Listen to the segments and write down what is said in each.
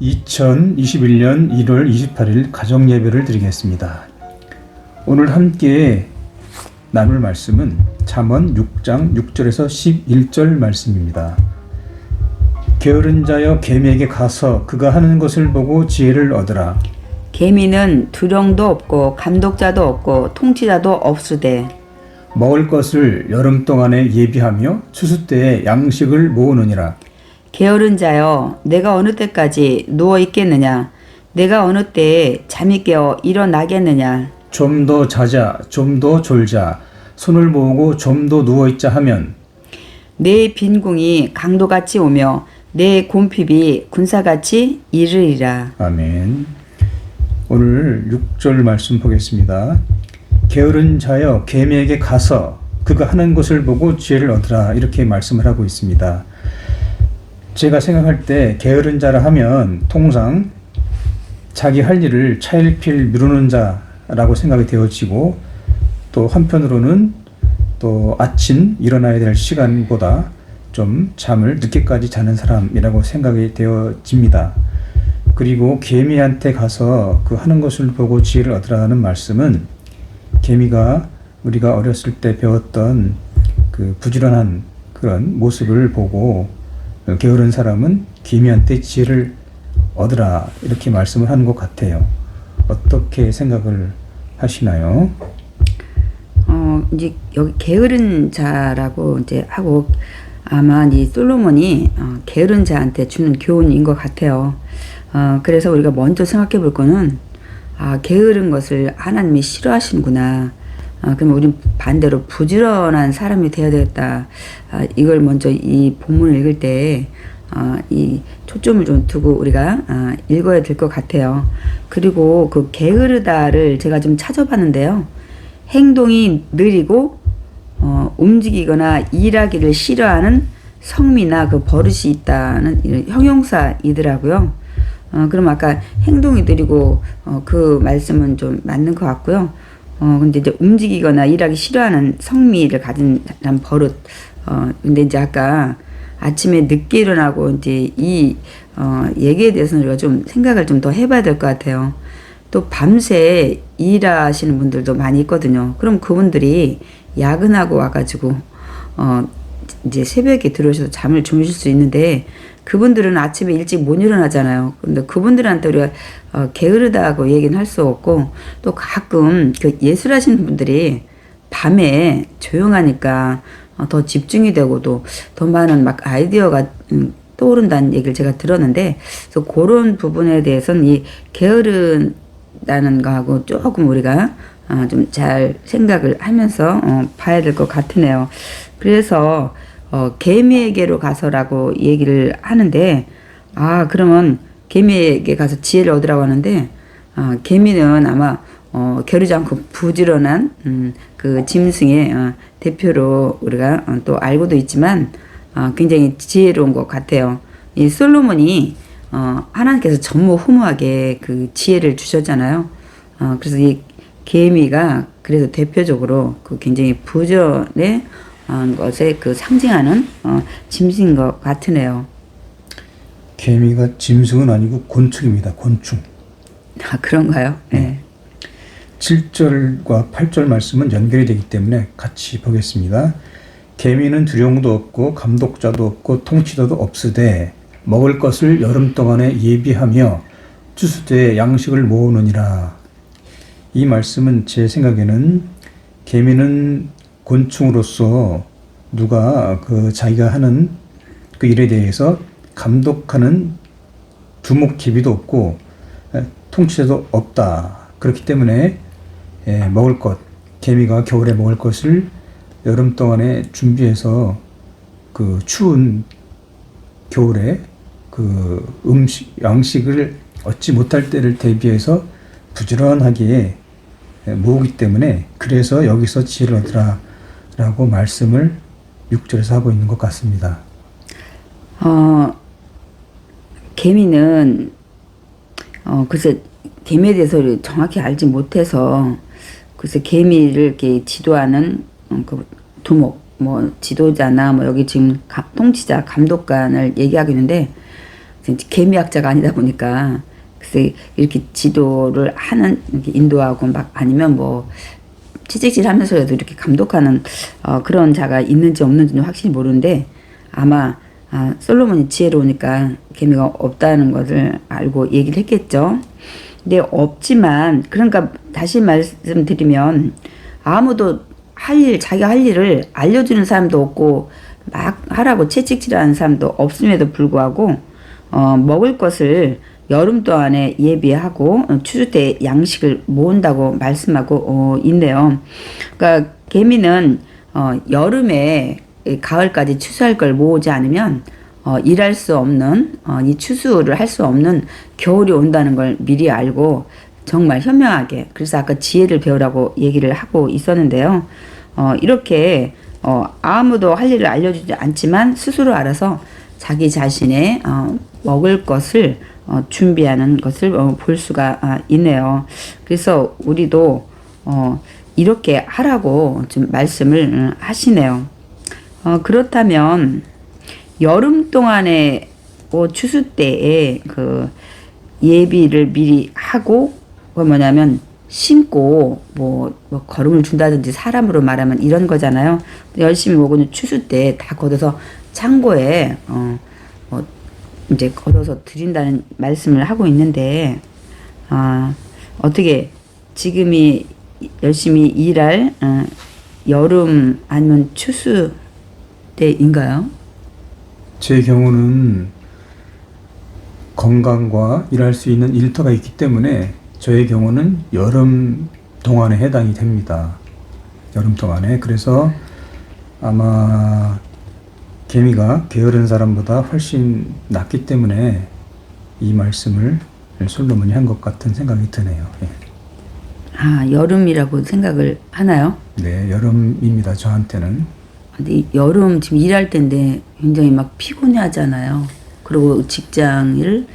2021년 1월 28일 가정예배를 드리겠습니다. 오늘 함께 나눌 말씀은 잠언 6장 6절에서 11절 말씀입니다. 게으른 자여 계미에게 가서 그가 하는 것을 보고 지혜를 얻으라. 계미는 두령도 없고 감독자도 없고 통치자도 없으되 먹을 것을 여름 동안에 예비하며 추수 때에 양식을 모으느니라. 게으른 자여 내가 어느 때까지 누워 있겠느냐 내가 어느 때에 잠이 깨어 일어나겠느냐. 좀 더 자자 좀 더 졸자 손을 모으고 좀 더 누워있자 하면 내 빈궁이 강도같이 오며 내 곰핍이 군사같이 이르리라. 아멘. 오늘 6절 말씀 보겠습니다. 게으른 자여 계미에게 가서 그가 하는 것을 보고 지혜를 얻으라, 이렇게 말씀을 하고 있습니다. 제가 생각할 때 게으른 자라 하면 통상 자기 할 일을 차일피일 미루는 자라고 생각이 되어지고, 또 한편으로는 또 아침 일어나야 될 시간보다 좀 잠을 늦게까지 자는 사람이라고 생각이 되어집니다. 그리고 개미한테 가서 그 하는 것을 보고 지혜를 얻으라는 말씀은, 개미가 우리가 어렸을 때 배웠던 그 부지런한 그런 모습을 보고 게으른 사람은 개미한테 지혜를 얻으라, 이렇게 말씀을 하는 것 같아요. 어떻게 생각을 하시나요? 이제 여기 게으른 자라고 이제 하고, 아마 이 솔로몬이 게으른 자한테 주는 교훈인 것 같아요. 그래서 우리가 먼저 생각해 볼 거는, 게으른 것을 하나님이 싫어하시는구나. 그럼 우린 반대로 부지런한 사람이 되어야 되겠다. 이걸 먼저 이 본문을 읽을 때 이 초점을 좀 두고 우리가 읽어야 될 것 같아요. 그리고 그 게으르다를 제가 좀 찾아봤는데요. 행동이 느리고 움직이거나 일하기를 싫어하는 성미나 그 버릇이 있다는 이런 형용사이더라고요. 그럼 아까 행동이 느리고 그 말씀은 좀 맞는 것 같고요. 근데 이제 움직이거나 일하기 싫어하는 성미를 가진 사람 버릇. 근데 이제 아까 아침에 늦게 일어나고 이제 이 얘기에 대해서는 우리가 좀 생각을 좀 더 해봐야 될 것 같아요. 또 밤새 일하시는 분들도 많이 있거든요. 그럼 그분들이 야근하고 와가지고 이제 새벽에 들어오셔서 잠을 주무실 수 있는데, 그분들은 아침에 일찍 못 일어나잖아요. 근데 그분들한테 우리가 게으르다고 얘기는 할 수 없고, 또 가끔 그 예술하시는 분들이 밤에 조용하니까 더 집중이 되고 더 많은 막 아이디어가 떠오른다는 얘기를 제가 들었는데, 그래서 그런 부분에 대해서는 이 게으르다는 거하고 조금 우리가 좀 잘 생각을 하면서 봐야 될 것 같으네요. 그래서 개미에게로 가서라고 얘기를 하는데, 그러면 개미에게 가서 지혜를 얻으라고 하는데, 개미는 아마 게으르지 않고 부지런한 그 짐승의 대표로 우리가 또 알고도 있지만 굉장히 지혜로운 것 같아요. 이 솔로몬이 하나님께서 전무후무하게 그 지혜를 주셨잖아요. 그래서 이 개미가 그래서 대표적으로 그 굉장히 부지런의 것에 그 상징하는 짐승인 것 같으네요. 개미가 짐승은 아니고 곤충입니다. 곤충. 그런가요? 네. 7절과 8절 말씀은 연결이 되기 때문에 같이 보겠습니다. 개미는 두령도 없고 감독자도 없고 통치자도 없으되 먹을 것을 여름 동안에 예비하며 추수 때에 양식을 모으느니라. 이 말씀은 제 생각에는 개미는 곤충으로서 누가 그 자기가 하는 그 일에 대해서 감독하는 두목 기비도 없고 통치자도 없다. 그렇기 때문에 먹을 것, 개미가 겨울에 먹을 것을 여름 동안에 준비해서 그 추운 겨울에 그 양식을 얻지 못할 때를 대비해서 부지런하게 모으기 때문에, 그래서 여기서 지혜를 얻으라 라고 말씀을 6절에서 하고 있는 것 같습니다. 개미는 글쎄 개미에 대해서 정확히 알지 못해서, 그래서 개미를 이렇게 지도하는 그 두목, 뭐 지도자나 뭐 여기 지금 통치자, 감독관을 얘기하고 있는데, 개미학자가 아니다 보니까 글쎄 이렇게 지도를 하는 이렇게 인도하고 막 아니면 뭐 채찍질하면서라도 이렇게 감독하는 그런 자가 있는지 없는지는 확실히 모르는데 아마 솔로몬이 지혜로우니까 개미가 없다는 것을 알고 얘기를 했겠죠. 근데 없지만 그러니까 다시 말씀드리면 아무도 자기가 할 일을 알려주는 사람도 없고 막 하라고 채찍질하는 사람도 없음에도 불구하고 먹을 것을 여름 동안에 예비하고 추수 때 양식을 모은다고 말씀하고 있네요. 그러니까 개미는 여름에 가을까지 추수할 걸 모으지 않으면 일할 수 없는 이 추수를 할 수 없는 겨울이 온다는 걸 미리 알고 정말 현명하게 그래서 아까 지혜를 배우라고 얘기를 하고 있었는데요. 이렇게 아무도 할 일을 알려주지 않지만 스스로 알아서 자기 자신의 먹을 것을 준비하는 것을 볼 수가 있네요. 그래서 우리도 이렇게 하라고 좀 말씀을 하시네요. 그렇다면 여름 동안에 추수 때에 그 예비를 미리 하고 뭐냐면 심고 뭐 거름을 준다든지 사람으로 말하면 이런 거잖아요. 열심히 먹은 추수 때 다 걷어서 창고에 이제 걷어서 드린다는 말씀을 하고 있는데 어떻게 지금이 열심히 일할 여름 아니면 추수 때인가요? 제 경우는 건강과 일할 수 있는 일터가 있기 때문에 저의 경우는 여름 동안에 해당이 됩니다. 여름 동안에. 그래서 아마 개미가 게으른 사람보다 훨씬 낫기 때문에 이 말씀을 솔로몬이 한 것 같은 생각이 드네요. 예. 여름이라고 생각을 하나요? 네, 여름입니다. 저한테는. 근데 여름 지금 일할 때인데 굉장히 막 피곤해 하잖아요. 그리고 직장을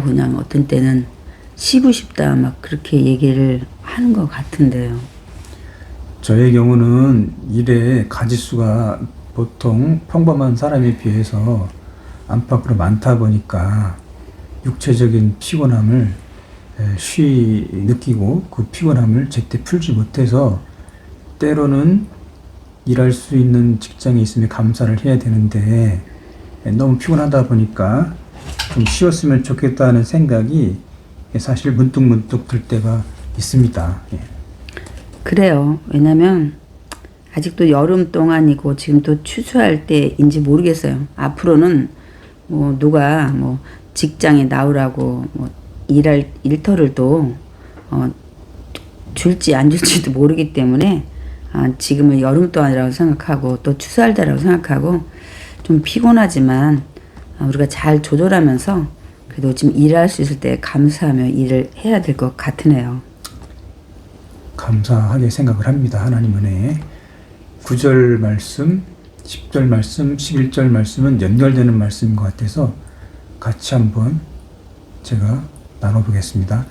그냥 어떤 때는 쉬고 싶다 막 그렇게 얘기를 하는 것 같은데요. 저의 경우는 일의 가지수가 보통 평범한 사람에 비해서 안팎으로 많다 보니까 육체적인 피곤함을 쉬 느끼고 그 피곤함을 제때 풀지 못해서 때로는 일할 수 있는 직장에 있으면 감사를 해야 되는데 너무 피곤하다 보니까 좀 쉬었으면 좋겠다는 생각이 사실 문득문득 들 때가 있습니다. 예. 그래요. 왜냐면 아직도 여름 동안이고 지금 또 추수할 때인지 모르겠어요. 앞으로는 뭐 누가 뭐 직장에 나오라고 뭐 일할 일터를 또 줄지 안 줄지도 모르기 때문에 지금은 여름 동안이라고 생각하고 또 추수할 때라고 생각하고 좀 피곤하지만 우리가 잘 조절하면서 그래도 지금 일할 수 있을 때 감사하며 일을 해야 될 것 같으네요. 감사하게 생각을 합니다. 하나님 은혜에. 9절 말씀, 10절 말씀, 11절 말씀은 연결되는 말씀인 것 같아서 같이 한번 제가 나눠보겠습니다.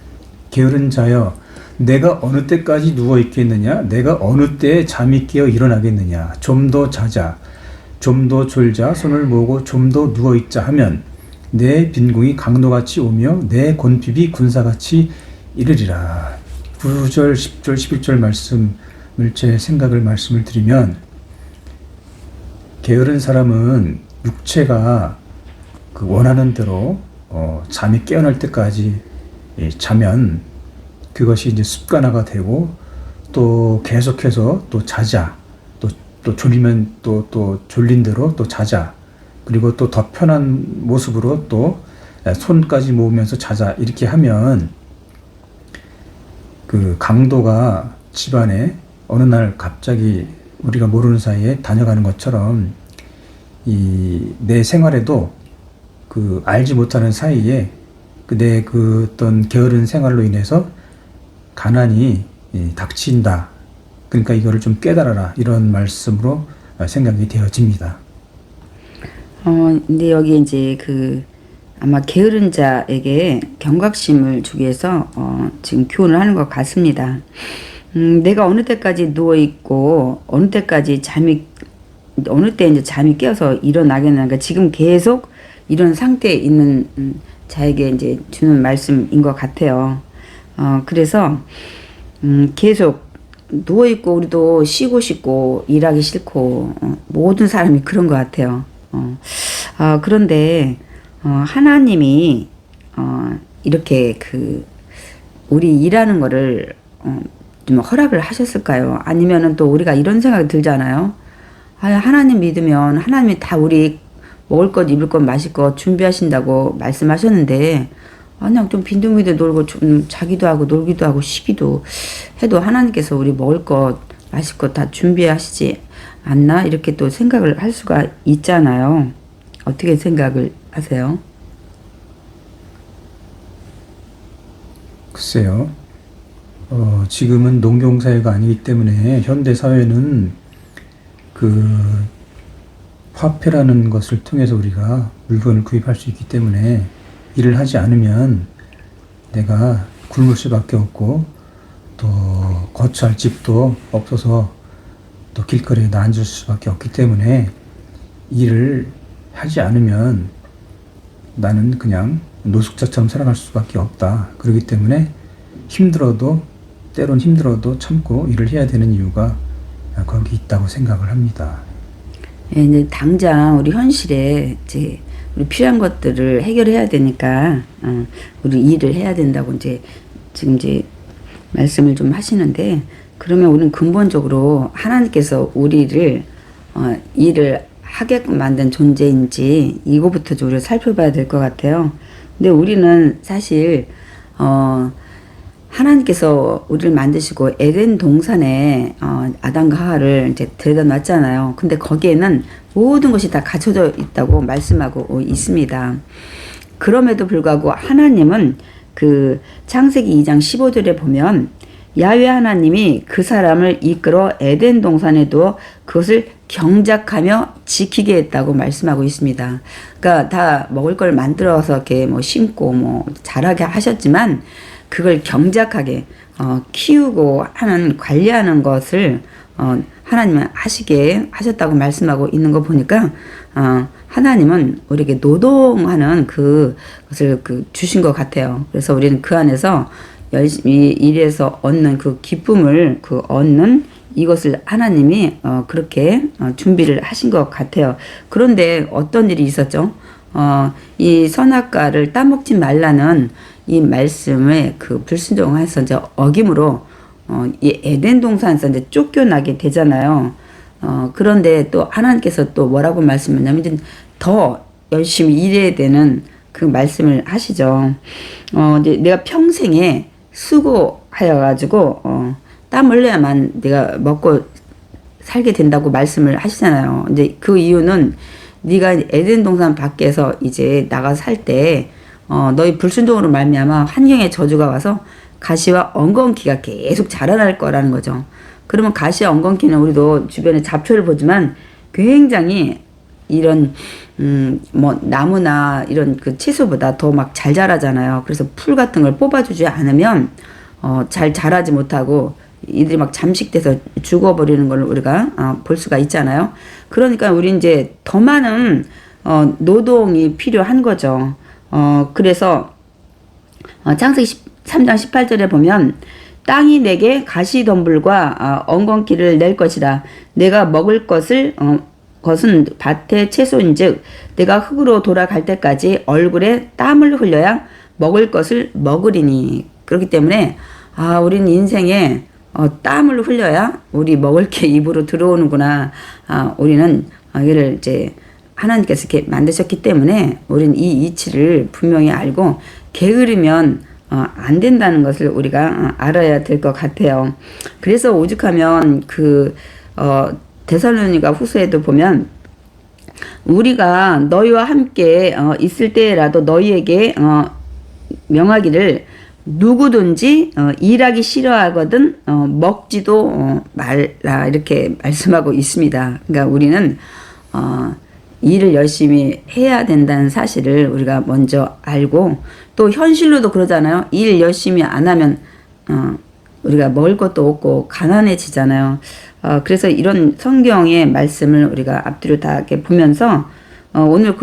게으른 자여, 내가 어느 때까지 누워 있겠느냐? 내가 어느 때에 잠이 깨어 일어나겠느냐? 좀 더 자자, 좀 더 졸자, 손을 모으고 좀 더 누워 있자 하면 내 빈궁이 강도같이 오며 내 곤핍이 군사같이 이르리라. 9절, 10절, 11절 말씀을 제 생각을 말씀을 드리면 게으른 사람은 육체가 그 원하는 대로 잠이 깨어날 때까지 자면 그것이 이제 습관화가 되고 또 계속해서 또 자자 또 졸리면 또 졸린 대로 또 자자 그리고 또 더 편한 모습으로 또 손까지 모으면서 자자 이렇게 하면 그 강도가 집안에 어느 날 갑자기 우리가 모르는 사이에 다녀가는 것처럼 내 생활에도 그 알지 못하는 사이에 내 그 어떤 게으른 생활로 인해서 가난이 닥친다. 그러니까 이거를 좀 깨달아라. 이런 말씀으로 생각이 되어집니다. 근데 여기 이제 아마 게으른 자에게 경각심을 주기 위해서 지금 교훈을 하는 것 같습니다. 내가 어느 때까지 누워 있고 어느 때 이제 잠이 깨어서 일어나겠나. 그러니까 지금 계속 이런 상태에 있는 자에게 이제 주는 말씀인 것 같아요. 그래서 계속 누워 있고 우리도 쉬고 싶고 일하기 싫고 모든 사람이 그런 것 같아요. 그런데 하나님이 이렇게 우리 일하는 거를 좀 허락을 하셨을까요? 아니면은 또 우리가 이런 생각이 들잖아요. 하나님 믿으면 하나님이 다 우리 먹을 것, 입을 것, 마실 것 준비하신다고 말씀하셨는데 그냥 좀 빈둥빈둥 놀고 좀 자기도 하고 놀기도 하고 쉬기도 해도 하나님께서 우리 먹을 것, 마실 것 다 준비하시지 않나? 이렇게 또 생각을 할 수가 있잖아요. 어떻게 생각을 하세요? 글쎄요. 지금은 농경사회가 아니기 때문에 현대사회는 화폐라는 것을 통해서 우리가 물건을 구입할 수 있기 때문에 일을 하지 않으면 내가 굶을 수밖에 없고 또 거처할 집도 없어서 또 길거리에 앉을 수밖에 없기 때문에 일을 하지 않으면 나는 그냥 노숙자처럼 살아갈 수밖에 없다. 그렇기 때문에 때론 힘들어도 참고 일을 해야 되는 이유가 거기 있다고 생각을 합니다. 예, 이제 당장 우리 현실에 이제 우리 필요한 것들을 해결해야 되니까 우리 일을 해야 된다고 지금 말씀을 좀 하시는데, 그러면 우리는 근본적으로 하나님께서 우리를 일을 하게끔 만든 존재인지 이거부터 좀 우리가 살펴봐야 될 것 같아요. 근데 우리는 사실 하나님께서 우리를 만드시고 에덴 동산에 아담과 하와를 이제 데려다 놨잖아요. 근데 거기에는 모든 것이 다 갖춰져 있다고 말씀하고 있습니다. 그럼에도 불구하고 하나님은 창세기 2장 15절에 보면 야훼 하나님이 그 사람을 이끌어 에덴 동산에 두어 그것을 경작하며 지키게 했다고 말씀하고 있습니다. 그러니까 다 먹을 걸 만들어서 이렇게 심고 자라게 하셨지만 그걸 경작하게 키우고 하는 관리하는 것을 하나님은 하시게 하셨다고 말씀하고 있는 거 보니까 하나님은 우리에게 노동하는 그것을 주신 것 같아요. 그래서 우리는 그 안에서 열심히 일해서 얻는 그 기쁨을 얻는 이것을 하나님이 그렇게 준비를 하신 것 같아요. 그런데 어떤 일이 있었죠? 이 선악과를 따먹지 말라는 이 말씀에 불순종해서 이제 어김으로 이 에덴 동산에서 이제 쫓겨나게 되잖아요. 그런데 또 하나님께서 또 뭐라고 말씀했냐면 이제 더 열심히 일해야 되는 그 말씀을 하시죠. 이제 내가 평생에 수고하여 가지고 땀 흘려야만 내가 먹고 살게 된다고 말씀을 하시잖아요. 이제 그 이유는 네가 에덴 동산 밖에서 이제 나가 살 때 너희 불순종으로 말미암아 환경의 저주가 와서 가시와 엉겅퀴가 계속 자라날 거라는 거죠. 그러면 가시와 엉겅퀴는 우리도 주변에 잡초를 보지만 굉장히 이런 나무나 이런 채소보다 더 막 잘 자라잖아요. 그래서 풀 같은 걸 뽑아주지 않으면 잘 자라지 못하고 이들이 막 잠식돼서 죽어버리는 걸 우리가 볼 수가 있잖아요. 그러니까 우리 이제 더 많은 노동이 필요한 거죠. 그래서 창세기 3장 18절에 보면 땅이 내게 가시덤불과 엉겅퀴를 낼 것이라. 내가 먹을 것은 밭의 채소인즉 내가 흙으로 돌아갈 때까지 얼굴에 땀을 흘려야 먹을 것을 먹으리니. 그렇기 때문에 우리는 인생에 땀을 흘려야 우리 먹을 게 입으로 들어오는구나. 우리는 이를 이제 하나님께서 이렇게 만드셨기 때문에 우리는 이 이치를 분명히 알고 게으르면 안 된다는 것을 우리가 알아야 될 것 같아요. 그래서 오죽하면 데살로니가 후서에도 보면 우리가 너희와 함께 있을 때라도 너희에게 명하기를 누구든지 일하기 싫어하거든 먹지도 말라 이렇게 말씀하고 있습니다. 그러니까 우리는 일을 열심히 해야 된다는 사실을 우리가 먼저 알고, 또 현실로도 그러잖아요. 일 열심히 안 하면 우리가 먹을 것도 없고 가난해지잖아요. 그래서 이런 성경의 말씀을 우리가 앞뒤로 다 이렇게 보면서 오늘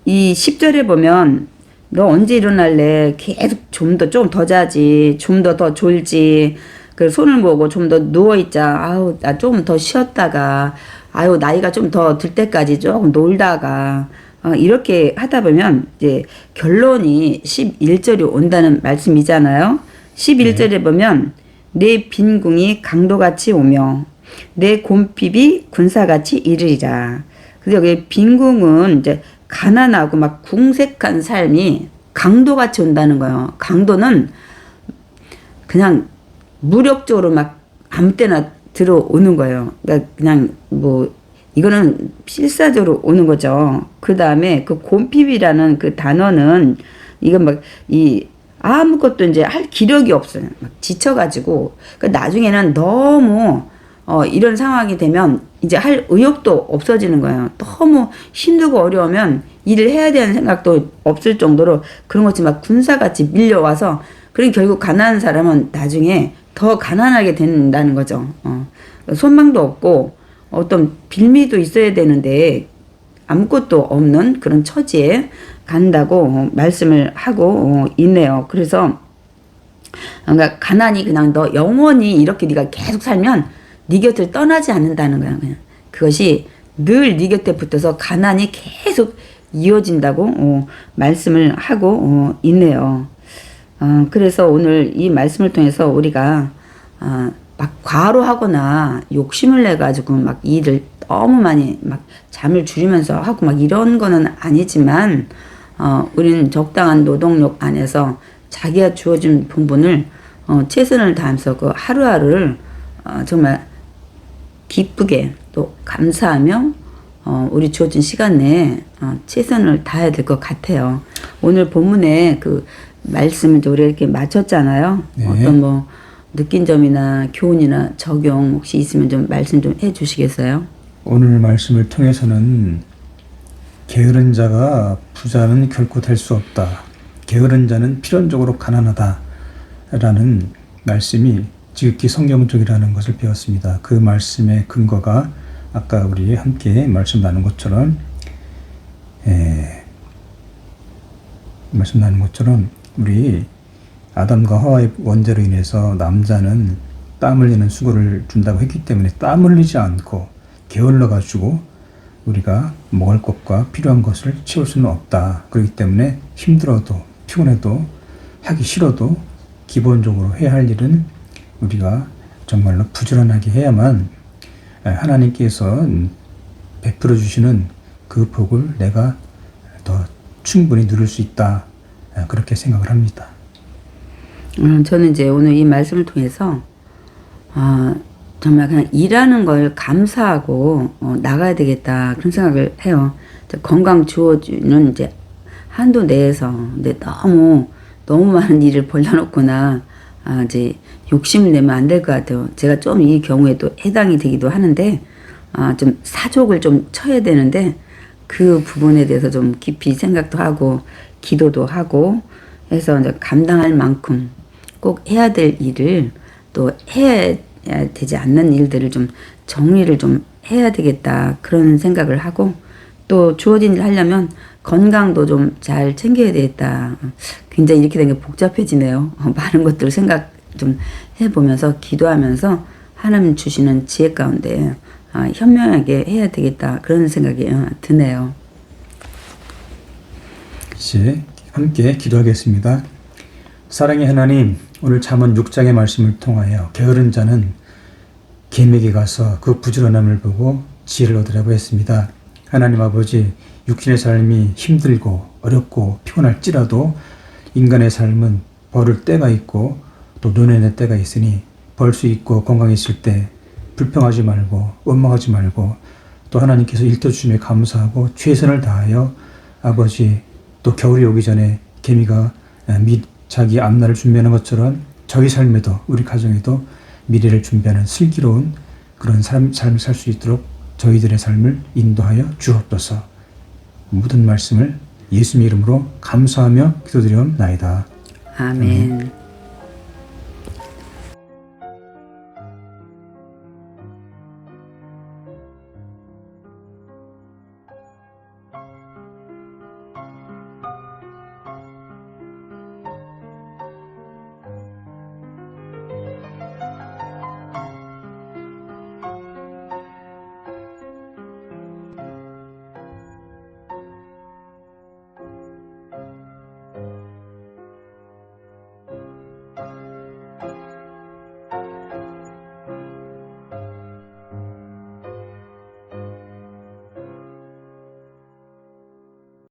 이 10절에 보면 너 언제 일어날래? 계속 좀 더 자지. 좀 더 졸지. 그 손을 모으고 좀 더 누워있자. 아우, 나 좀 더 쉬었다가, 아유, 나이가 좀 더 들 때까지 조금 놀다가, 이렇게 하다 보면 이제 결론이 11절이 온다는 말씀이잖아요. 11절에 보면 내 빈궁이 강도같이 오며 내 곰핍이 군사같이 이르리라. 그래서 여기 빈궁은 이제 가난하고 막 궁색한 삶이 강도같이 온다는 거예요. 강도는 그냥 무력적으로 막 아무 때나 들어오는 거예요. 그러니까 그냥 뭐 이거는 필사적으로 오는 거죠. 그 다음에 그 곰핍이라는 그 단어는 이건 막 이 아무것도 이제 할 기력이 없어요. 막 지쳐가지고 그 나중에는 너무 이런 상황이 되면 이제 할 의욕도 없어지는 거예요. 너무 힘들고 어려우면 일을 해야 되는 생각도 없을 정도로 그런 것이 막 군사같이 밀려와서 그리고 결국 가난한 사람은 나중에 더 가난하게 된다는 거죠. 소망도 없고 어떤 빌미도 있어야 되는데 아무것도 없는 그런 처지에 간다고 말씀을 하고 있네요. 그래서 그러니까 가난이 그냥 너 영원히 이렇게 네가 계속 살면 네 곁을 떠나지 않는다는 거야. 그냥. 그것이 늘 네 곁에 붙어서 가난이 계속 이어진다고 말씀을 하고 있네요. 그래서 오늘 이 말씀을 통해서 우리가 막 과로하거나 욕심을 내가지고 막 일을 너무 많이 막 잠을 줄이면서 하고 막 이런 거는 아니지만 우리는 적당한 노동력 안에서 자기가 주어진 본분을 최선을 다하면서 그 하루하루를 정말 기쁘게 또 감사하며 우리 주어진 시간 내에 최선을 다해야 될 것 같아요. 오늘 본문에 그 말씀을 우리가 이렇게 마쳤잖아요. 네. 어떤 뭐 느낀 점이나 교훈이나 적용 혹시 있으면 좀 말씀 좀 해주시겠어요? 오늘 말씀을 통해서는 게으른 자가 부자는 결코 될 수 없다. 게으른 자는 필연적으로 가난하다. 라는 말씀이 지극히 성경적이라는 것을 배웠습니다. 그 말씀의 근거가 아까 우리 함께 말씀 나눈 것처럼 우리 아담과 하와의 원죄로 인해서 남자는 땀 흘리는 수고를 준다고 했기 때문에 땀 흘리지 않고 게을러 가지고 우리가 먹을 것과 필요한 것을 채울 수는 없다. 그렇기 때문에 힘들어도 피곤해도 하기 싫어도 기본적으로 해야 할 일은 우리가 정말로 부지런하게 해야만 하나님께서 베풀어 주시는 그 복을 내가 더 충분히 누릴 수 있다. 그렇게 생각을 합니다. 저는 이제 오늘 이 말씀을 통해서 정말 그냥 일하는 걸 감사하고 나가야 되겠다 그런 생각을 해요. 건강 주어주는 이제 한도 내에서 근데 너무 많은 일을 벌려놓거나 이제 욕심을 내면 안 될 것 같아요. 제가 좀 이 경우에도 해당이 되기도 하는데 좀 사족을 좀 쳐야 되는데 그 부분에 대해서 좀 깊이 생각도 하고 기도도 하고 해서 이제 감당할 만큼 꼭 해야 될 일을 또 해야 되지 않는 일들을 좀 정리를 좀 해야 되겠다 그런 생각을 하고 또 주어진 일 하려면 건강도 좀 잘 챙겨야 되겠다. 굉장히 이렇게 된 게 복잡해지네요. 많은 것들을 생각 좀 해보면서 기도하면서 하나님 주시는 지혜 가운데 현명하게 해야 되겠다 그런 생각이 드네요. 이제 함께 기도하겠습니다. 사랑의 하나님, 오늘 잠언 6장의 말씀을 통하여 게으른 자는 곶에게 가서 그 부지런함을 보고 지혜를 얻으라고 했습니다. 하나님 아버지, 육신의 삶이 힘들고 어렵고 피곤할지라도 인간의 삶은 벌을 때가 있고 또 노년의 때가 있으니 벌 수 있고 건강했을 때 불평하지 말고 원망하지 말고 또 하나님께서 일터주심에 감사하고 최선을 다하여 아버지 또 겨울이 오기 전에 개미가 자기 앞날을 준비하는 것처럼 저희 삶에도 우리 가정에도 미래를 준비하는 슬기로운 그런 삶을 살 수 있도록 저희들의 삶을 인도하여 주옵소서. 모든 말씀을 예수님의 이름으로 감사하며 기도드리옵나이다. 아멘.